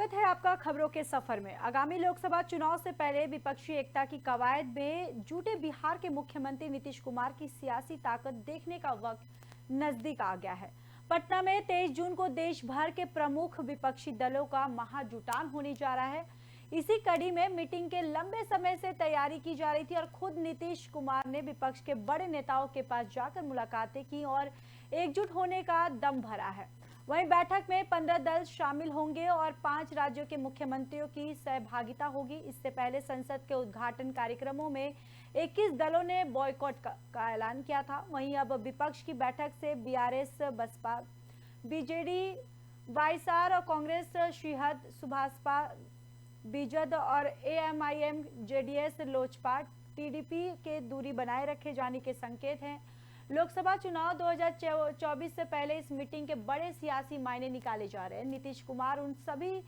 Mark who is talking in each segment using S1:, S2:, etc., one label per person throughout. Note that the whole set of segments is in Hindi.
S1: स्वागत है आपका खबरों के सफर में। आगामी लोकसभा चुनाव से पहले विपक्षी एकता की कवायद में जुटे बिहार के मुख्यमंत्री नीतीश कुमार की सियासी ताकत देखने का वक्त नजदीक आ गया है। पटना में 23 जून को देश भर के प्रमुख विपक्षी दलों का महाजुटान होने जा रहा है। इसी कड़ी में मीटिंग के लंबे समय से तैयारी की जा रही थी और खुद नीतीश कुमार ने विपक्ष के बड़े नेताओं के पास जाकर मुलाकातें की और एकजुट होने का दम भरा है। वहीं बैठक में 15 दल शामिल होंगे और 5 राज्यों के मुख्यमंत्रियों की सहभागिता होगी। इससे पहले संसद के उद्घाटन कार्यक्रमों में 21 दलों ने बॉयकॉट का ऐलान किया था। वहीं अब विपक्ष की बैठक से बीआरएस, बसपा, बीजेडी, वाईएसआर और कांग्रेस, शिहद, सुभाषपा, बीजद और एएमआईएम, जेडीएस, लोजपा, टीडीपी के दूरी बनाए रखे जाने के संकेत हैं। लोकसभा चुनाव 2024 से पहले इस मीटिंग के बड़े सियासी मायने निकाले जा रहे हैं। नीतीश कुमार उन सभी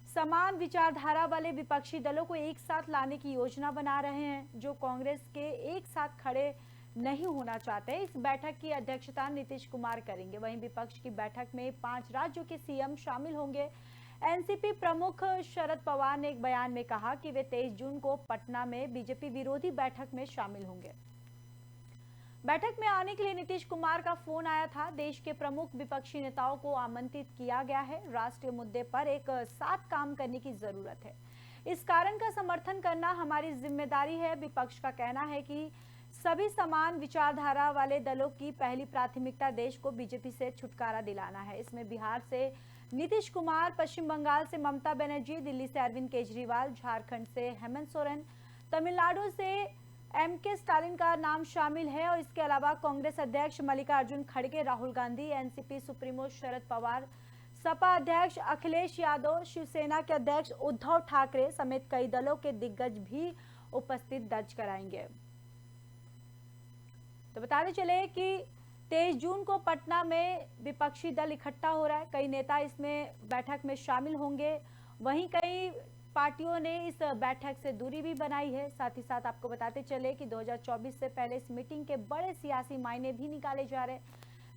S1: समान विचारधारा वाले विपक्षी दलों को एक साथ लाने की योजना बना रहे हैं जो कांग्रेस के एक साथ खड़े नहीं होना चाहते। इस बैठक की अध्यक्षता नीतीश कुमार करेंगे। वहीं विपक्ष की बैठक में 5 राज्यों के सीएम शामिल होंगे। एनसीपी प्रमुख शरद पवार ने एक बयान में कहा कि वे 23 जून को पटना में बीजेपी विरोधी बैठक में शामिल होंगे। बैठक में आने के लिए नीतीश कुमार का फोन आया था। देश के प्रमुख विपक्षी नेताओं को आमंत्रित किया गया है। राष्ट्रीय मुद्दे पर एक साथ काम करने की जरूरत है। इस कारण का समर्थन करना हमारी जिम्मेदारी है। विपक्ष का कहना है कि सभी समान विचारधारा वाले दलों की पहली प्राथमिकता देश को बीजेपी से छुटकारा दिलाना है। इसमें बिहार से नीतीश कुमार, पश्चिम बंगाल से ममता बनर्जी, दिल्ली से अरविंद केजरीवाल, झारखंड से हेमंत सोरेन, तमिलनाडु से एमके स्टालिन का नाम शामिल है और इसके अलावा कांग्रेस अध्यक्ष मल्लिकार्जुन खड़गे, राहुल गांधी, एनसीपी सुप्रीमो शरद पवार, सपा अध्यक्ष अखिलेश यादव, शिवसेना के अध्यक्ष उद्धव ठाकरे समेत कई दलों के दिग्गज भी उपस्थित दर्ज कराएंगे। तो बताते चले कि 23 जून को पटना में विपक्षी दल इकट्ठा हो रहा है। कई नेता इसमें बैठक में शामिल होंगे। वहीं कई पार्टियों ने इस बैठक से दूरी भी बनाई है। साथ ही साथ आपको बताते चले कि 2024 से पहले इस मीटिंग के बड़े सियासी मायने भी निकाले जा रहे हैं।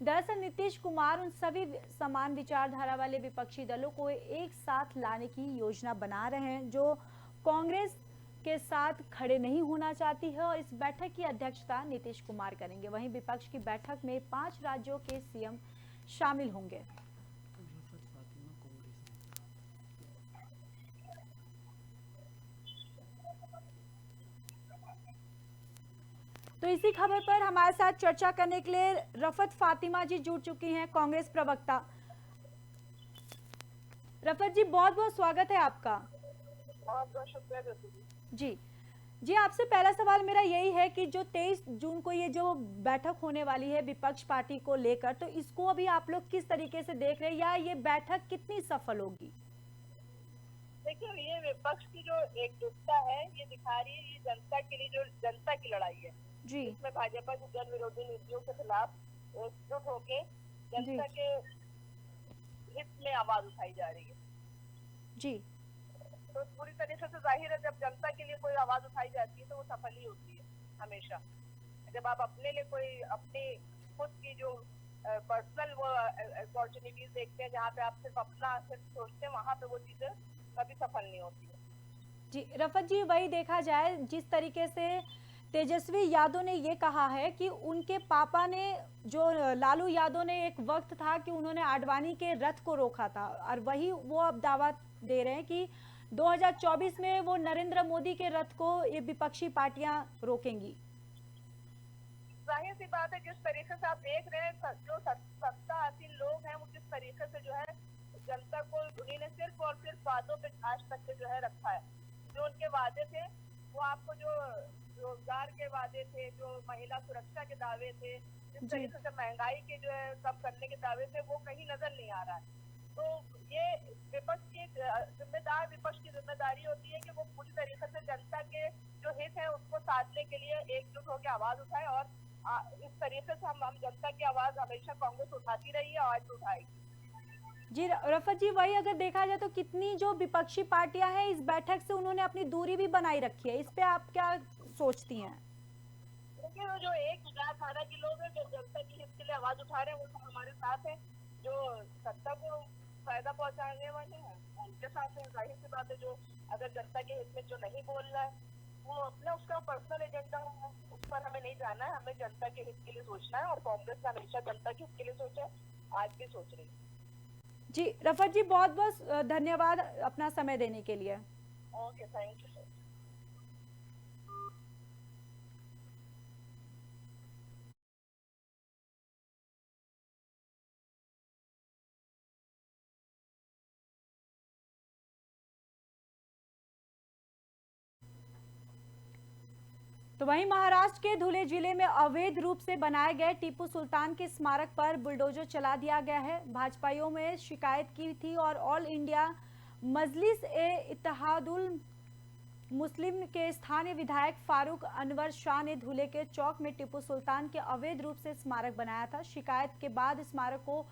S1: दरअसल नीतीश कुमार उन सभी समान विचारधारा वाले विपक्षी दलों को एक साथ लाने की योजना बना रहे हैं जो कांग्रेस के साथ खड़े नहीं होना चाहती है और इस बैठक की अध्यक्षता नीतीश कुमार करेंगे। वहीं विपक्ष की बैठक में 5 राज्यों के सीएम शामिल होंगे। तो इसी खबर पर हमारे साथ चर्चा करने के लिए रफत फातिमा जी जुड़ चुकी हैं, कांग्रेस प्रवक्ता। रफत जी, बहुत बहुत स्वागत है आपका।
S2: बहुत बहुत शुक्रिया
S1: जी, आपसे पहला सवाल मेरा यही है कि जो 23 जून को ये जो बैठक होने वाली है विपक्ष पार्टी को लेकर, तो इसको अभी आप लोग किस तरीके से देख रहे हैं या ये बैठक कितनी सफल होगी?
S2: देखिए, ये विपक्ष की जो एकजुटता है ये दिखा रही है। ये जनता के लिए जो जनता की लड़ाई है
S1: जी,
S2: इसमें भाजपा की जन विरोधी नीतियों के खिलाफ एकजुट होके जनता के हित में आवाज उठाई जा रही है।
S1: जी,
S2: तो पूरी तरीके से जाहिर है जब जनता के लिए कोई आवाज उठाई जाती है तो वो सफल ही होती है हमेशा। जब आप अपने लिए कोई अपनी खुद की जो पर्सनल वो अपॉर्चुनिटीज देखते हैं जहाँ पे आप सिर्फ अपना सिर्फ सोचते हैं, वहां पे वो चीजें कभी सफल नहीं होती है।
S1: जी रफत जी, वही देखा जाए जिस तरीके से तेजस्वी यादव ने ये कहा है कि उनके पापा ने, जो लालू यादव ने, एक वक्त था कि उन्होंने आडवाणी के रथ को रोका था और वही वो अब दावा दे रहे हैं कि 2024 में वो नरेंद्र मोदी के रथ को ये विपक्षी पार्टियां रोकेंगी।
S2: जाहिर सी बात है, जिस तरीके से आप देख रहे हैं जो सत्ता हासिल लोग हैं वो किस तरीके से जो है जनता को उन्हीं ने सिर्फ और सिर्फ वादों पे आज तक के जो है रखा है। जो उनके वादे थे वो आपको जो रोजगार के वादे थे, जो महिला सुरक्षा के दावे थे, जिस तरीके से महंगाई के जो है कम करने के दावे थे, वो कहीं नजर नहीं आ रहा है। तो ये विपक्ष की जिम्मेदार विपक्ष की जिम्मेदारी होती है कि वो पूरी तरीके से जनता के जो हित है उसको साधने के लिए एकजुट होकर आवाज उठाए और इस तरीके से हम जनता की आवाज हमेशा कांग्रेस उठाती रही है और आज उठाएगी।
S1: जी रफत जी, वही अगर देखा जाए तो कितनी जो विपक्षी पार्टियां हैं इस बैठक से उन्होंने अपनी दूरी भी बनाई रखी है, इस पे आप क्या सोचती हैं?
S2: देखिए, जो एक विचारधारा के लोग हैं जो जनता के हित के लिए आवाज उठा रहे हैं वो तो हमारे साथ है। जो सत्ता को फायदा पहुंचाने वाले हैं उनके साथ में जाहिर सी बात है, जो अगर जनता के हित में जो नहीं बोल रहा है वो अपना उसका पर्सनल एजेंडा है, उस पर हमें नहीं जाना है, हमें जनता के हित के लिए सोचना है। और कांग्रेस हमेशा जनता के हित के लिए सोचा है, आज भी सोच रही है।
S1: जी रफत जी, बहुत बहुत धन्यवाद अपना समय देने के लिए।
S2: Okay, thank you sir.
S1: तो वहीं महाराष्ट्र के धुले जिले में अवैध रूप से बनाए गए टीपू सुल्तान के स्मारक पर बुलडोजर चला दिया गया है। भाजपाइयों में शिकायत की थी और ऑल इंडिया मजलिस ए इत्तेहादुल मुस्लिम के स्थानीय विधायक फारूक अनवर शाह ने धुले के चौक में टीपू सुल्तान के अवैध रूप से स्मारक बनाया था। शिकायत के बाद स्मारक को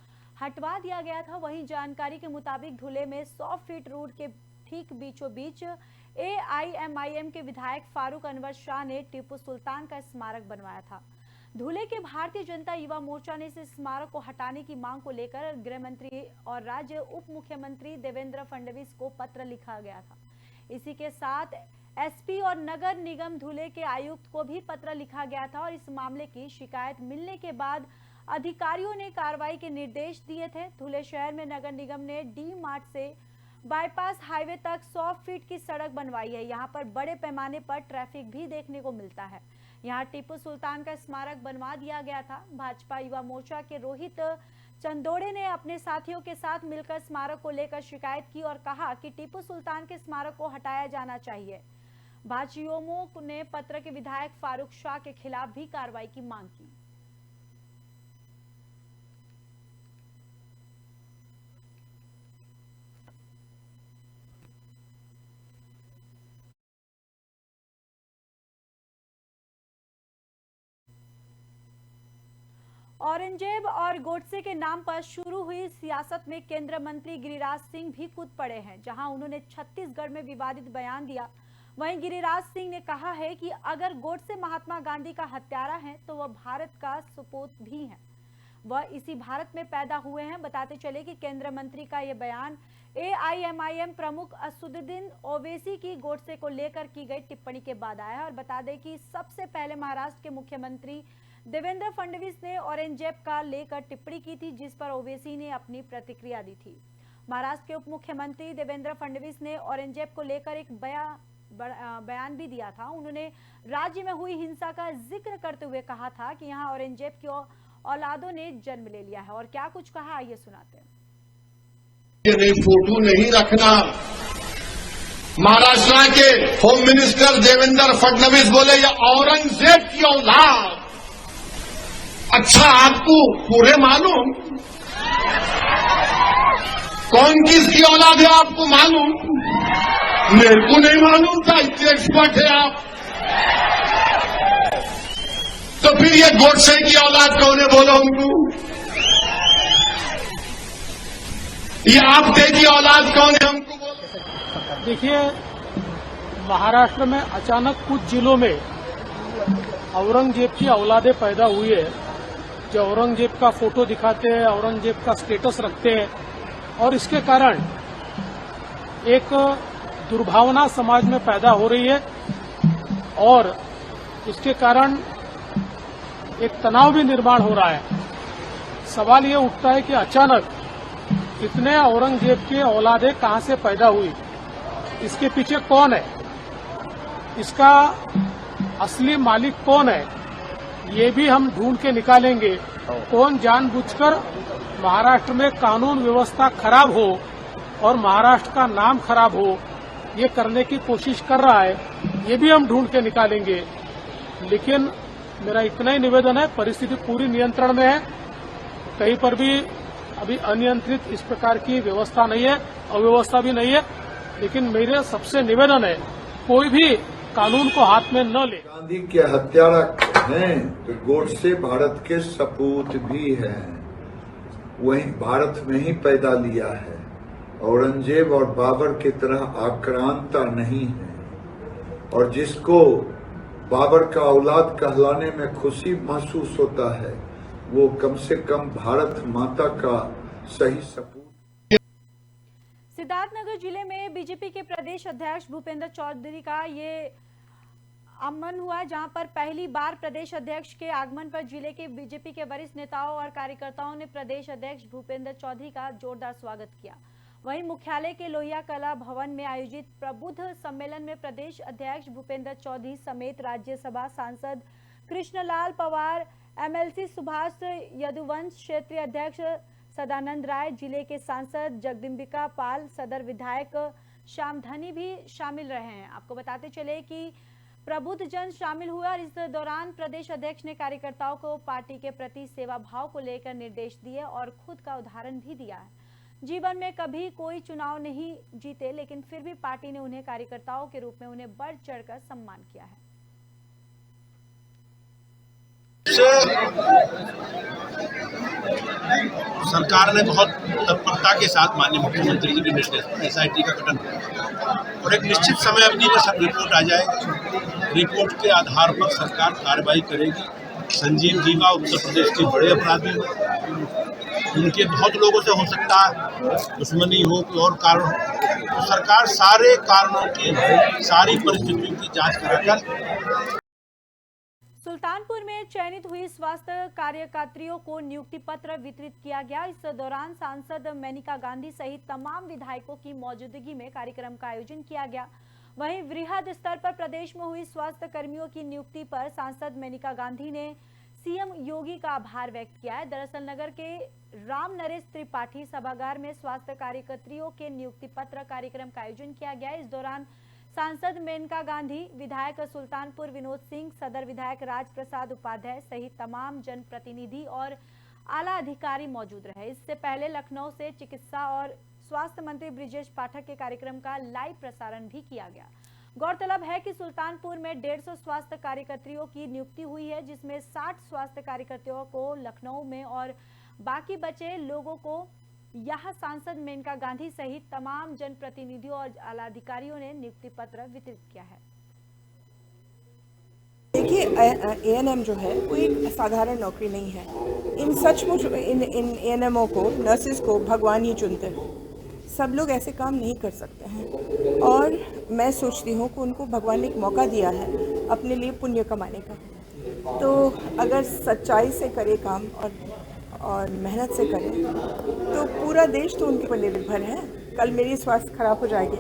S1: हटवा दिया गया था। वहीं जानकारी के मुताबिक धुले में 100 फीट रोड के ठीक बीचों बीच AIMIM के विधायक फारूक अनवर शाह ने टीपू सुल्तान का स्मारक बनवाया था। धुले के भारतीय जनता युवा मोर्चा ने इस स्मारक को हटाने की मांग को लेकर गृह मंत्री और राज्य उप मुख्यमंत्री देवेंद्र फडणवीस को पत्र लिखा गया था। इसी के साथ SP और नगर निगम धुले के आयुक्त को भी पत्र लिखा गया था और इस मामले की शिकायत मिलने के बाद अधिकारियों ने कार्रवाई के निर्देश दिए थे। धुले शहर में नगर निगम ने डी मार्ट से बाईपास हाईवे तक 100 फीट की सड़क बनवाई है। यहाँ पर बड़े पैमाने पर ट्रैफिक भी देखने को मिलता है। यहाँ टीपू सुल्तान का स्मारक बनवा दिया गया था। भाजपा युवा मोर्चा के रोहित चंदोड़े ने अपने साथियों के साथ मिलकर स्मारक को लेकर शिकायत की और कहा कि टीपू सुल्तान के स्मारक को हटाया जाना चाहिए। भाजयुमो ने पत्र के विधायक फारूक शाह के खिलाफ भी कार्रवाई की मांग की। औरंगजेब और गोडसे के नाम पर शुरू हुई सियासत में केंद्रीय मंत्री गिरिराज सिंह भी कूद पड़े हैं। जहां उन्होंने छत्तीसगढ़ में विवादित बयान दिया, वहीं गिरिराज सिंह ने कहा है कि अगर गोडसे महात्मा गांधी का हत्यारा है तो वह भारत का सपूत भी है, वह इसी भारत में पैदा हुए हैं। बताते चले कि केंद्रीय मंत्री का यह बयान AIMIM प्रमुख असदुद्दीन ओवैसी की गोडसे को लेकर की गई टिप्पणी के बाद आया है। और बता दें कि सबसे पहले महाराष्ट्र के मुख्यमंत्री देवेंद्र फडणवीस ने औरंगजेब का लेकर टिप्पणी की थी, जिस पर ओवैसी ने अपनी प्रतिक्रिया दी थी। महाराष्ट्र के उप मुख्यमंत्री देवेंद्र फडणवीस ने औरंगजेब को लेकर एक बयान भी दिया था। उन्होंने राज्य में हुई हिंसा का जिक्र करते हुए कहा था कि यहाँ औरंगजेब की औलादों ने जन्म ले लिया है। और क्या कुछ कहा, आइए सुनाते हैं।
S3: ये फोटो नहीं रखना। महाराष्ट्र के होम मिनिस्टर देवेंद्र फडणवीस बोले ये औरंगजेब की औलाद। अच्छा, आपको पूरे मालूम कौन किसकी औलाद है? आपको मालूम? मेरे को नहीं मालूम था, इतने एक्सपर्ट है आप। तो फिर ये गोडसे की औलाद कौन है बोलो हमको? ये आपटे की औलाद कौन है हमको बोलो?
S4: देखिए, महाराष्ट्र में अचानक कुछ जिलों में औरंगजेब की औलादें पैदा हुई है, जो औरंगजेब का फोटो दिखाते हैं, औरंगजेब का स्टेटस रखते हैं, और इसके कारण एक दुर्भावना समाज में पैदा हो रही है और इसके कारण एक तनाव भी निर्माण हो रहा है। सवाल ये उठता है कि अचानक इतने औरंगजेब के औलादें कहां से पैदा हुई, इसके पीछे कौन है, इसका असली मालिक कौन है, ये भी हम ढूंढ के निकालेंगे। कौन जानबूझकर महाराष्ट्र में कानून व्यवस्था खराब हो और महाराष्ट्र का नाम खराब हो, ये करने की कोशिश कर रहा है, ये भी हम ढूंढ के निकालेंगे। लेकिन मेरा इतना ही निवेदन है, परिस्थिति पूरी नियंत्रण में है, कहीं पर भी अभी अनियंत्रित इस प्रकार की व्यवस्था नहीं है, अव्यवस्था भी नहीं है। लेकिन मेरे सबसे निवेदन है, कोई भी कानून को हाथ में न ले।
S5: गांधी के हत्यारा हैं तो गोडसे भारत के सपूत भी हैं, वहीं भारत में ही पैदा लिया है। औरंगजेब और बाबर की तरह आक्रांता नहीं है, और जिसको बाबर का औलाद कहलाने में खुशी महसूस होता है, वो कम से कम भारत माता का सही सपूत।
S1: जिले में बीजेपी के प्रदेश अध्यक्ष भूपेंद्र चौधरी का ये आगमन हुआ, जहां पर पहली बार प्रदेश अध्यक्ष के आगमन पर जिले के बीजेपी के वरिष्ठ नेताओं और कार्यकर्ताओं ने प्रदेश अध्यक्ष भूपेंद्र चौधरी का जोरदार स्वागत किया। वहीं मुख्यालय के लोहिया कला भवन में आयोजित प्रबुद्ध सम्मेलन में प्रदेश अध्यक्ष भूपेंद्र चौधरी समेत राज्यसभा सांसद कृष्णलाल पवार, एमएलसी सुभाष यदुवंश, क्षेत्रीय अध्यक्ष सदानंद राय, जिले के सांसद जगदम्बिका पाल, सदर विधायक श्याम धनी भी शामिल रहे हैं। आपको बताते चले कि प्रबुद्ध जन शामिल हुआ और इस दौरान प्रदेश अध्यक्ष ने कार्यकर्ताओं को पार्टी के प्रति सेवा भाव को लेकर निर्देश दिए और खुद का उदाहरण भी दिया है। जीवन में कभी कोई चुनाव नहीं जीते, लेकिन फिर भी पार्टी ने उन्हें कार्यकर्ताओं के रूप में उन्हें बढ़ चढ़कर सम्मान किया है।
S6: सरकार ने बहुत तत्परता के साथ माननीय मुख्यमंत्री जी के निर्देश पर एसआईटी का गठन किया और एक निश्चित समय अवधि में सब रिपोर्ट आ जाएगी। रिपोर्ट के आधार पर सरकार कार्रवाई करेगी। संजीव जीवा उत्तर प्रदेश के बड़े अपराधी हैं, उनके बहुत लोगों से हो सकता है दुश्मनी हो, कोई और कारण हो, तो सरकार सारे कारणों की, सारी परिस्थितियों की जांच कराकर
S1: सुल्तानपुर में चयनित हुई स्वास्थ्य कार्यकर्तियों को नियुक्ति पत्र वितरित किया गया। इस दौरान सांसद मेनका गांधी सहित तमाम विधायकों की मौजूदगी में कार्यक्रम का आयोजन किया गया। वहीं वृहद स्तर पर प्रदेश में हुई स्वास्थ्य कर्मियों की नियुक्ति पर सांसद मेनका गांधी ने सीएम योगी का आभार व्यक्त किया है। दरअसल नगर के राम नरेश त्रिपाठी सभागार में स्वास्थ्य कार्यकर्तियों के नियुक्ति पत्र कार्यक्रम का आयोजन किया गया। इस दौरान सांसद मेनका गांधी, विधायक सुल्तानपुर विनोद सिंह, सदर विधायक राज प्रसाद उपाध्याय सहित तमाम जनप्रतिनिधि और आला अधिकारी मौजूद रहे। इससे पहले लखनऊ से चिकित्सा और स्वास्थ्य मंत्री ब्रिजेश पाठक के कार्यक्रम का लाइव प्रसारण भी किया गया। गौरतलब है कि सुल्तानपुर में 150 स्वास्थ्य कार्यकर्तियों की नियुक्ति हुई है, जिसमें 60 स्वास्थ्य कार्यकर्तियों को लखनऊ में और बाकी बचे लोगों को यहाँ सांसद मेनका गांधी सहित तमाम जनप्रतिनिधियों और आला अधिकारियों ने नियुक्ति पत्र वितरित किया है।
S7: देखिए, एएनएम जो है वो एक साधारण नौकरी नहीं है। इन सचमुच इन एएनएमओ को, नर्सेज को भगवान ही चुनते हैं। सब लोग ऐसे काम नहीं कर सकते हैं और मैं सोचती हूँ कि उनको भगवान ने एक मौका दिया है अपने लिए पुण्य कमाने का। तो अगर सच्चाई से करे काम और मेहनत से करें तो पूरा देश तो उनके पर निर्भर है। कल मेरी स्वास्थ्य खराब हो जाएगी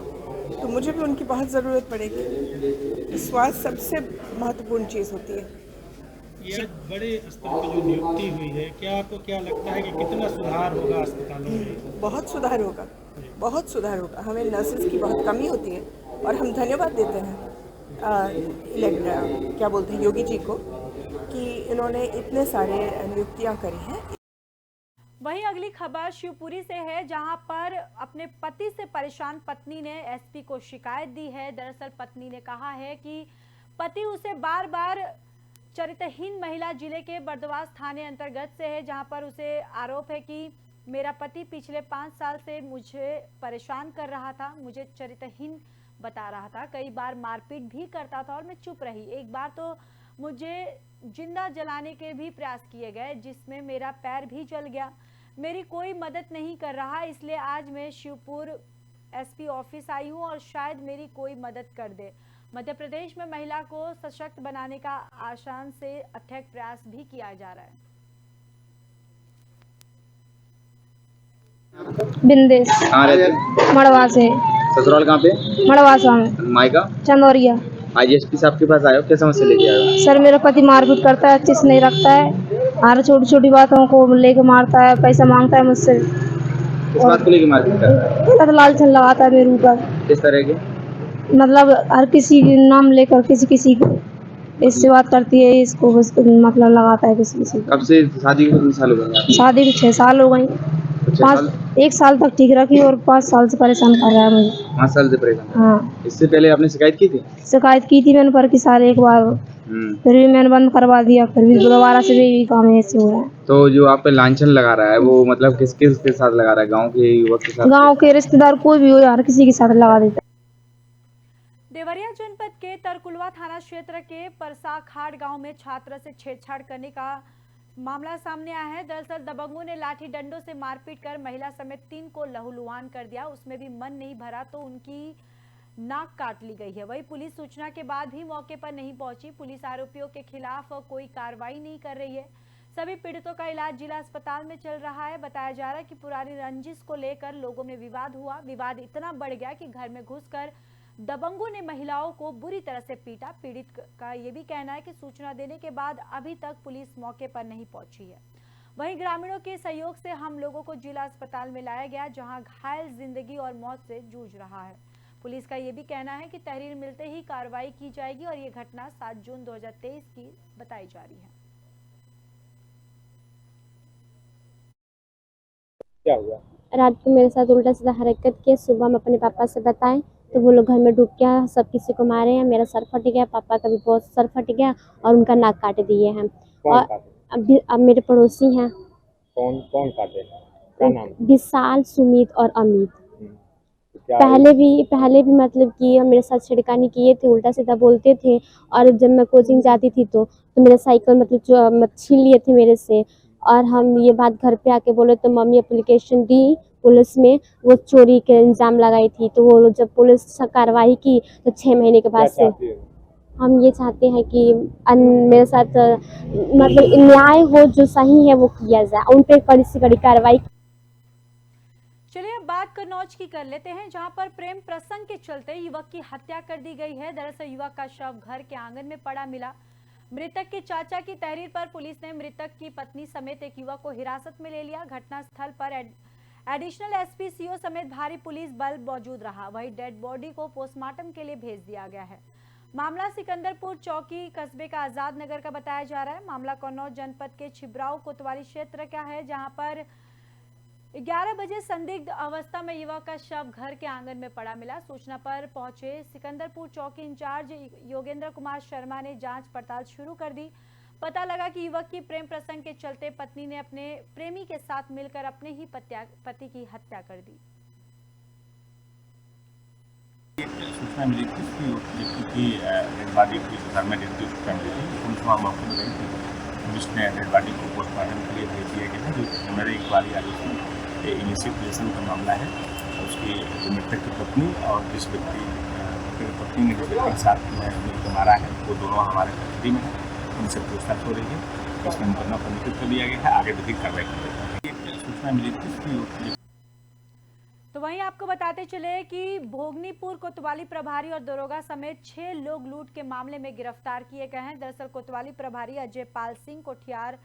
S7: तो मुझे भी उनकी बहुत ज़रूरत पड़ेगी। स्वास्थ्य सबसे महत्वपूर्ण चीज़ होती है।
S4: ये बड़े स्तर पर जो नियुक्ति हुई है, क्या आपको क्या लगता है कि कितना सुधार होगा अस्पतालों में?
S7: बहुत सुधार होगा, बहुत सुधार होगा। हमें नर्सेज की बहुत कमी होती है और हम धन्यवाद देते हैं क्या बोलते हैं योगी जी को कि इन्होंने इतने सारे नियुक्तियाँ करी हैं।
S1: वहीं अगली खबर शिवपुरी से है, जहां पर अपने पति से परेशान पत्नी ने एसपी को शिकायत दी है। दरअसल पत्नी ने कहा है कि पति उसे बार बार चरित्रहीन महिला जिले के बर्दवास थाने अंतर्गत से है, जहां पर उसे आरोप है कि मेरा पति पिछले 5 साल से मुझे परेशान कर रहा था, मुझे चरित्रहीन बता रहा था, कई बार मारपीट भी करता था और मैं चुप रही। एक बार तो मुझे जिंदा जलाने के भी प्रयास किए गए, जिसमें मेरा पैर भी जल गया। मेरी कोई मदद नहीं कर रहा, इसलिए आज मैं शिवपुर एसपी ऑफिस आई हूं और शायद मेरी कोई मदद कर दे। मध्य प्रदेश में महिला को सशक्त बनाने का आसान से अथक प्रयास भी किया जा रहा है।
S8: बिंदेश मड़वा से।
S9: ससुराल कहाँ पे?
S8: मड़वासा में।
S9: मायका?
S8: चंदौरिया।
S9: आज एसपी साहब के पास आए हो, क्या समस्या लेके आए हो?
S8: सर मेरा पति मारपीट करता है, अच्छे से नहीं रखता है, हर छोटी छोटी बातों को लेके मारता है, पैसा मांगता है मुझसे।
S9: किस बात को लेके मारपीट करता है?
S8: लालचन लगाता है मेरे ऊपर।
S9: किस तरह के?
S8: मतलब हर किसी के नाम लेकर किसी इससे बात करती है, इसको मतलब लगाता है किसी।
S9: कब से शादी को कितने साल हो गए?
S8: शादी को 6 साल हो गई। 1 साल तक ठीक रखी और 5 साल से परेशान कर रहा है मुझे।
S9: 5 साल से परेशान?
S8: हाँ।
S9: इससे पहले आपने शिकायत की थी?
S8: शिकायत की थी मैंने पर कि सारे एक बार, फिर भी मैंने बंद करवा दिया, फिर भी दोबारा से भी काम ऐसे हो रहा है।
S9: तो जो आप पे लांछन लगा रहा है वो मतलब किसके साथ लगा रहा है? गांव के युवक के साथ?
S8: गांव के रिश्तेदार कोई भी हो, हर किसी के साथ लगा देता है।
S1: देवरिया जनपद के तरकुलवा थाना क्षेत्र के परसाखाड़ गांव में छात्र से छेड़छाड़ करने का मामला सामने आया है। दरअसल दबंगों ने लाठी डंडों से मारपीट कर महिला समेत 3 को लहूलुहान कर दिया। उसमें भी मन नहीं भरा तो उनकी नाक काट ली गई है। वहीं पुलिस सूचना के बाद भी मौके पर नहीं पहुंची। पुलिस आरोपियों के खिलाफ कोई कार्रवाई नहीं कर रही है। सभी पीड़ितों का इलाज जिला अस्पताल में चल रहा है। बताया जा रहा है कि पुरानी रंजिश को लेकर लोगों में विवाद हुआ। विवाद इतना बढ़ गया कि घर में घुसकर दबंगों ने महिलाओं को बुरी तरह से पीटा। पीड़ित का यह भी कहना है कि सूचना देने के बाद अभी तक पुलिस मौके पर नहीं पहुंची है। वहीं ग्रामीणों के सहयोग से हम लोगों को जिला अस्पताल में लाया गया, जहां घायल जिंदगी और मौत से जूझ रहा है। पुलिस का यह भी कहना है कि तहरीर मिलते ही कार्रवाई की जाएगी और ये घटना 7 जून 2023 की बताई जा रही है।
S10: क्या हुआ?
S8: रात को मेरे साथ उल्टा सीधा हरकत किए। सुबह हम अपने पापा से बताएं तो वो लोग घर में डूब गया, सब किसी को मारे हैं। मेरा सर फट गया, पापा का भी बहुत सर फट गया और उनका नाक काट दिए हैं। और अब मेरे पड़ोसी हैं।
S10: कौन कौन काटे? क्या नाम?
S8: विशाल, सुमित और अमित। पहले भी मतलब कि मेरे साथ छिड़कानी किए थे, उल्टा सीधा बोलते थे। और जब मैं कोचिंग जाती थी तो मेरा साइकिल मतलब छीन लिए थे मेरे से। और हम ये बात घर पे आके बोले तो मम्मी एप्लीकेशन दी पुलिस में, वो चोरी के इल्जाम लगाई थी। तो वो जब पुलिस कार्रवाई की तो 6 महीने के बाद से हम ये चाहते हैं कि मेरे साथ मतलब न्याय हो, जो सही है वो किया जाए, उन पर कड़ी से कड़ी कार्रवाई।
S1: चलिए अब बात कन्नौज की कर लेते हैं, जहां पर प्रेम प्रसंग के चलते युवक की हत्या कर दी गई है। दरअसल युवक का शव घर के आंगन में पड़ा मिला। मृतक के चाचा की तहरीर पर पुलिस ने मृतक की पत्नी समेत एक युवक को हिरासत में ले लिया। घटनास्थल पर एडिशनल एसपी सीओ समेत भारी पुलिस बल मौजूद रहा। वहीं डेड बॉडी को पोस्टमार्टम के लिए भेज दिया गया है। मामला सिकंदरपुर चौकी कस्बे का आजाद नगर का बताया जा रहा है। मामला कन्नौज जनपद के छिबराऊ कोतवाली क्षेत्र का है, जहां पर 11 बजे संदिग्ध अवस्था में युवक का शव घर के आंगन में पड़ा मिला। सूचना पर पहुंचे सिकंदरपुर चौकी इंचार्ज योगेंद्र कुमार शर्मा ने जांच पड़ताल शुरू कर दी। पता लगा कि युवक की प्रेम प्रसंग के चलते पत्नी ने अपने प्रेमी के साथ मिलकर अपने ही पति की हत्या कर दी।
S10: सूचना मिली थी कि व्यक्ति की डेड बॉडी घर में डेड फैमिली थी। पुलिस वहाँ मौके पर गई थी। पुलिस ने डेड बॉडी को पोस्टमार्टम के लिए भेज दिया गया है। जो मेरे एक बारी आई थी, इनिशिएशन का मामला है। उसकी मृतक की पत्नी और जिस व्यक्ति पत्नी ने जिस व्यक्ति के साथ मिलकर मारा है, वो दोनों हमारे कस्टडी में है। उनसे पूछताछ हो रही है। इसमें मुकदमा पंजीकृत कर लिया गया है। आगे विधिक कार्रवाई की जाएगी। सूचना मिली थी।
S1: तो वहीं आपको बताते चले कि भोगनीपुर कोतवाली प्रभारी और दरोगा समेत 6 लोग लूट के मामले में गिरफ्तार किए गए हैं। दरअसल कोतवाली प्रभारी अजय पाल सिंह कोठियार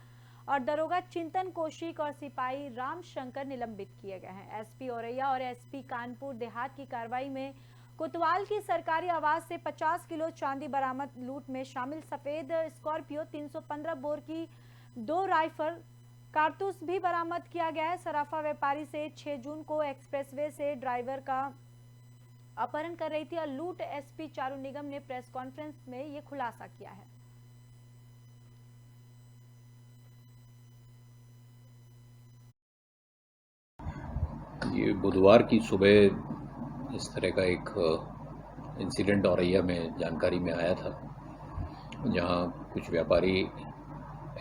S1: और दरोगा चिंतन कौशिक और सिपाही राम शंकर निलंबित किए गए हैं। एसपी औरैया और एसपी कानपुर देहात की कार्रवाई में कोतवाल की सरकारी आवास से 50 किलो चांदी बरामद। लूट में शामिल सफेद स्कॉर्पियो, 315 बोर की 2 राइफल, कारतूस भी बरामद किया गया है। सराफा व्यापारी से 6 जून को एक्सप्रेसवे से ड्राइवर का अपहरण कर रही थी और लूट एसपी चारू निगम ने प्रेस कॉन्फ्रेंस में ये खुलासा किया है।
S11: ये बुधवार की सुबह इस तरह का एक इंसिडेंट औरैया में जानकारी में आया था, जहां कुछ व्यापारी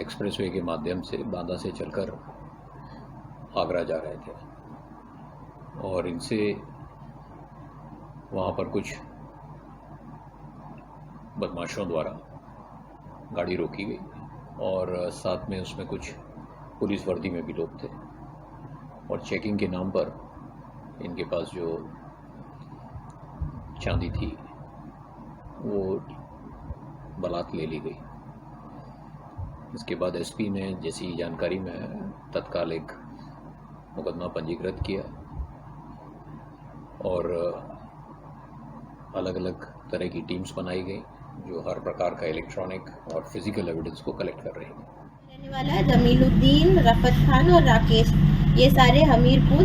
S11: एक्सप्रेसवे के माध्यम से बांदा से चलकर आगरा जा रहे थे और इनसे वहां पर कुछ बदमाशों द्वारा गाड़ी रोकी गई और साथ में उसमें कुछ पुलिस वर्दी में भी लोग थे और चेकिंग के नाम पर इनके पास जो चांदी थी वो बलात् ले ली गई। इसके बाद एसपी ने जैसी जानकारी में तत्काल एक मुकदमा पंजीकृत किया और अलग अलग तरह की टीम्स बनाई गई जो हर प्रकार का इलेक्ट्रॉनिक और फिजिकल एविडेंस को कलेक्ट कर रही है।
S12: रहने वाला है जमीलुद्दीन, रफत खान और राकेश, ये सारे हमीरपुर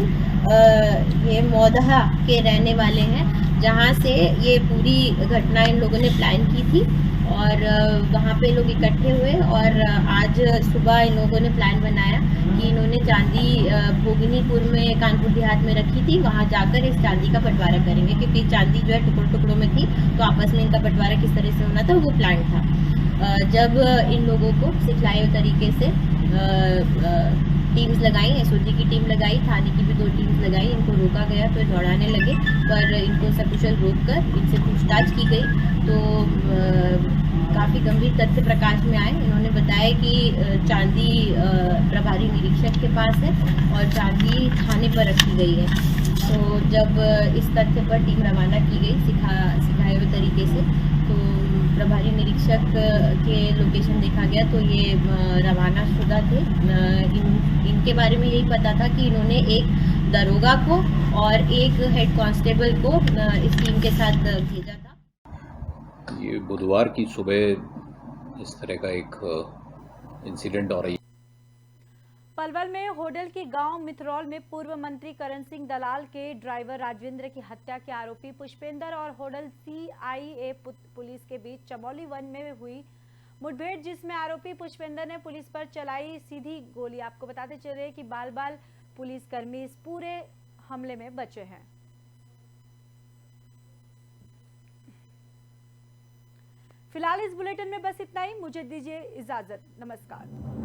S12: ये मौदहा के रहने वाले हैं, जहाँ से ये पूरी घटना इन लोगों ने प्लान की थी और वहाँ पे लोग इकट्ठे हुए और आज सुबह इन लोगों ने प्लान बनाया कि इन्होंने चांदी भोगनीपुर में कानपुर देहात में रखी थी, वहाँ जाकर इस चांदी का बंटवारा करेंगे, क्योंकि चांदी जो है टुकड़ों टुकड़ों में थी, तो आपस में इनका बंटवारा किस तरह से होना था वो प्लान था। जब इन लोगों को सिखलाए तरीके से टीम्स लगाई, एसओजी की टीम लगाई, थाने की भी 2 टीम्स लगाई। इनको रोका गया, फिर दौड़ाने लगे, पर इनको सकुशल रोककर इनसे पूछताछ की गई तो काफ़ी गंभीर तथ्य प्रकाश में आए। इन्होंने बताया कि चांदी प्रभारी निरीक्षक के पास है और चांदी थाने पर रखी गई है। तो जब इस तथ्य पर टीम रवाना की गई सिखाए हुए तरीके से, तो प्रभारी निरीक्षक के लोकेशन देखा गया तो ये रवाना शुदा थे। इनके बारे में यही पता था कि इन्होंने एक दरोगा को और एक हेड कांस्टेबल को इस टीम के साथ भेजा था।
S11: ये बुधवार की सुबह इस तरह का एक इंसिडेंट हो रही।
S1: पलवल में होडल के गांव मिथरौल में पूर्व मंत्री करण सिंह दलाल के ड्राइवर राजविंद्र की हत्या के आरोपी पुष्पेंद्र और होडल सीआईए पुलिस के बीच चमोली वन में हुई मुठभेड़, जिसमें आरोपी पुष्पेंद्र ने पुलिस पर चलाई सीधी गोली। आपको बताते चले कि बाल पुलिसकर्मी इस पूरे हमले में बचे हैं। फिलहाल इस बुलेटिन में बस इतना ही। मुझे दीजिए इजाजत। नमस्कार।